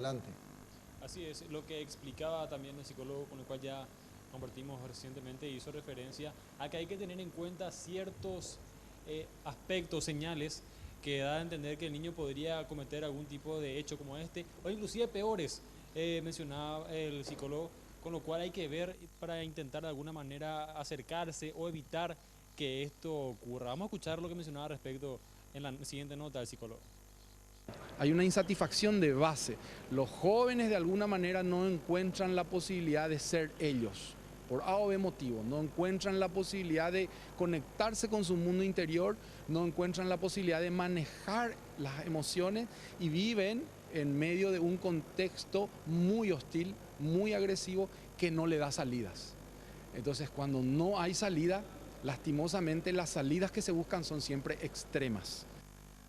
adelante. Así es, lo que explicaba también el psicólogo con el cual ya compartimos recientemente hizo referencia a que hay que tener en cuenta ciertos aspectos, señales que da a entender que el niño podría cometer algún tipo de hecho como este, o inclusive peores, mencionaba el psicólogo, con lo cual hay que ver para intentar de alguna manera acercarse o evitar que esto ocurra. Vamos a escuchar lo que mencionaba respecto en la siguiente nota del psicólogo. Hay una insatisfacción de base. Los jóvenes de alguna manera no encuentran la posibilidad de ser ellos, por A o B motivo. No encuentran la posibilidad de conectarse con su mundo interior, no encuentran la posibilidad de manejar las emociones y viven en medio de un contexto muy hostil, muy agresivo, que no le da salidas. Entonces, cuando no hay salida, lastimosamente las salidas que se buscan son siempre extremas.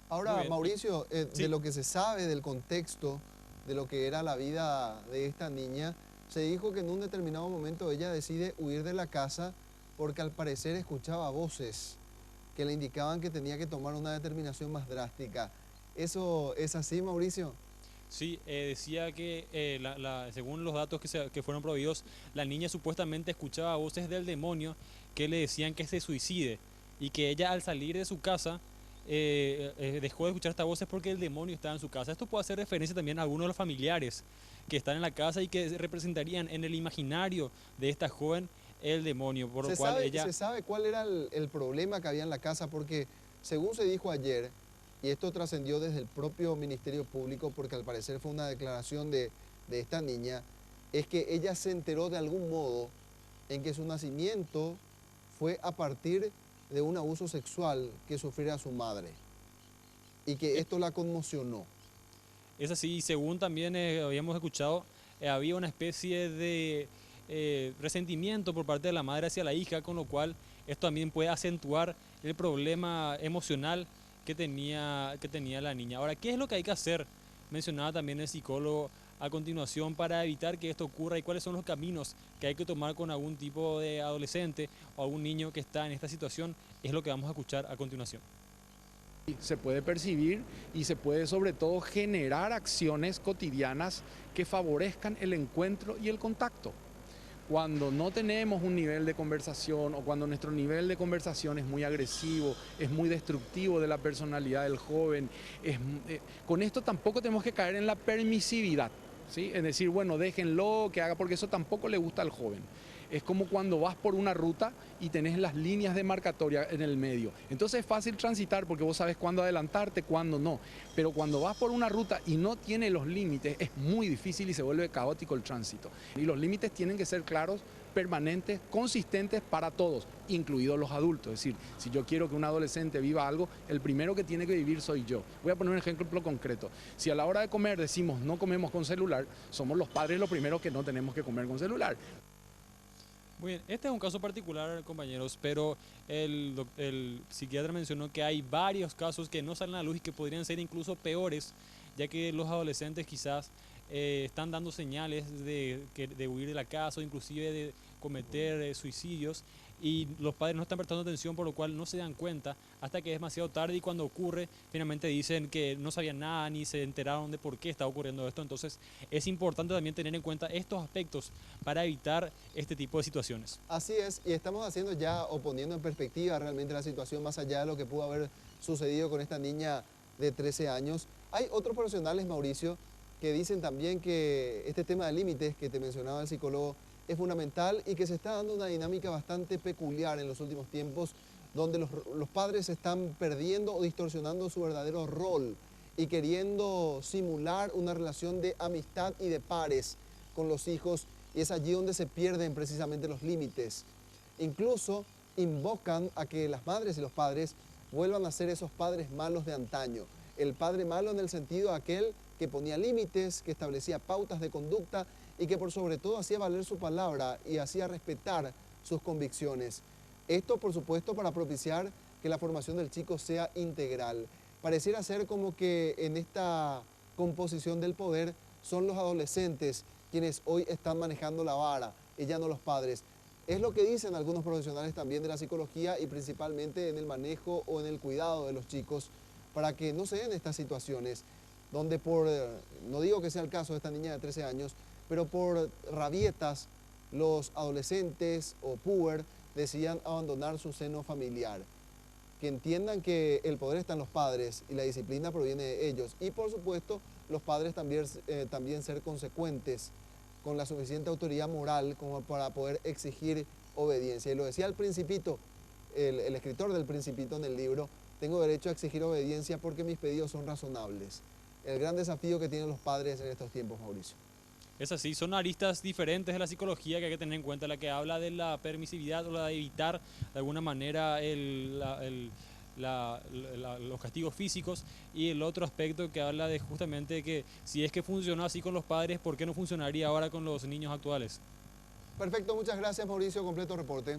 Ahora, Mauricio, de Sí. lo que se sabe del contexto, de lo que era la vida de esta niña, se dijo que en un determinado momento ella decide huir de la casa porque al parecer escuchaba voces que le indicaban que tenía que tomar una determinación más drástica. ¿Eso es así, Mauricio? Sí, decía que según los datos que fueron prohibidos, la niña supuestamente escuchaba voces del demonio que le decían que se suicide y que ella al salir de su casa dejó de escuchar estas voces porque el demonio estaba en su casa. Esto puede hacer referencia también a algunos de los familiares que están en la casa y que representarían en el imaginario de esta joven el demonio, por lo cual ella... ¿Se sabe cuál era el problema que había en la casa? Porque según se dijo ayer, y esto trascendió desde el propio Ministerio Público, porque al parecer fue una declaración de esta niña, es que ella se enteró de algún modo en que su nacimiento fue a partir de un abuso sexual que sufriera su madre y que esto la conmocionó. Es así, y según también habíamos escuchado, había una especie de resentimiento por parte de la madre hacia la hija, con lo cual esto también puede acentuar el problema emocional que tenía la niña. Ahora, ¿qué es lo que hay que hacer? Mencionaba también el psicólogo a continuación para evitar que esto ocurra y cuáles son los caminos que hay que tomar con algún tipo de adolescente o algún niño que está en esta situación, es lo que vamos a escuchar a continuación. Se puede percibir y se puede sobre todo generar acciones cotidianas que favorezcan el encuentro y el contacto. Cuando no tenemos un nivel de conversación o cuando nuestro nivel de conversación es muy agresivo, es muy destructivo de la personalidad del joven, con esto tampoco tenemos que caer en la permisividad, ¿sí? Es decir, bueno, déjenlo que haga, porque eso tampoco le gusta al joven. Es como cuando vas por una ruta y tenés las líneas de marcatoria en el medio. Entonces es fácil transitar porque vos sabes cuándo adelantarte, cuándo no. Pero cuando vas por una ruta y no tiene los límites, es muy difícil y se vuelve caótico el tránsito. Y los límites tienen que ser claros, permanentes, consistentes para todos, incluidos los adultos. Es decir, si yo quiero que un adolescente viva algo, el primero que tiene que vivir soy yo. Voy a poner un ejemplo concreto. Si a la hora de comer decimos no comemos con celular, somos los padres los primeros que no tenemos que comer con celular. Muy bien, este es un caso particular, compañeros, pero el psiquiatra mencionó que hay varios casos que no salen a la luz y que podrían ser incluso peores, ya que los adolescentes quizás están dando señales de huir de la casa o inclusive de cometer suicidios y los padres no están prestando atención, por lo cual no se dan cuenta hasta que es demasiado tarde y cuando ocurre finalmente dicen que no sabían nada ni se enteraron de por qué está ocurriendo esto. Entonces es importante también tener en cuenta estos aspectos para evitar este tipo de situaciones. Así es, y estamos haciendo ya o poniendo en perspectiva realmente la situación más allá de lo que pudo haber sucedido con esta niña de 13 años. Hay otros profesionales, Mauricio, que dicen también que este tema de límites que te mencionaba el psicólogo es fundamental y que se está dando una dinámica bastante peculiar en los últimos tiempos, donde los padres están perdiendo o distorsionando su verdadero rol y queriendo simular una relación de amistad y de pares con los hijos, y es allí donde se pierden precisamente los límites. Incluso invocan a que las madres y los padres vuelvan a ser esos padres malos de antaño. El padre malo en el sentido de aquel que ponía límites, que establecía pautas de conducta y que por sobre todo hacía valer su palabra y hacía respetar sus convicciones. Esto, por supuesto, para propiciar que la formación del chico sea integral. Pareciera ser como que en esta composición del poder son los adolescentes quienes hoy están manejando la vara y ya no los padres. Es lo que dicen algunos profesionales también de la psicología y principalmente en el manejo o en el cuidado de los chicos para que no se den estas situaciones. donde no digo que sea el caso de esta niña de 13 años, pero por rabietas los adolescentes o puber decían abandonar su seno familiar. Que entiendan que el poder está en los padres y la disciplina proviene de ellos. Y por supuesto, los padres también ser consecuentes con la suficiente autoridad moral como para poder exigir obediencia. Y lo decía el Principito, el escritor del Principito en el libro: tengo derecho a exigir obediencia porque mis pedidos son razonables. El gran desafío que tienen los padres en estos tiempos, Mauricio. Es así, son aristas diferentes de la psicología que hay que tener en cuenta, la que habla de la permisividad o la de evitar de alguna manera los castigos físicos, y el otro aspecto que habla de justamente que si es que funcionó así con los padres, ¿por qué no funcionaría ahora con los niños actuales? Perfecto, muchas gracias, Mauricio, completo reporte.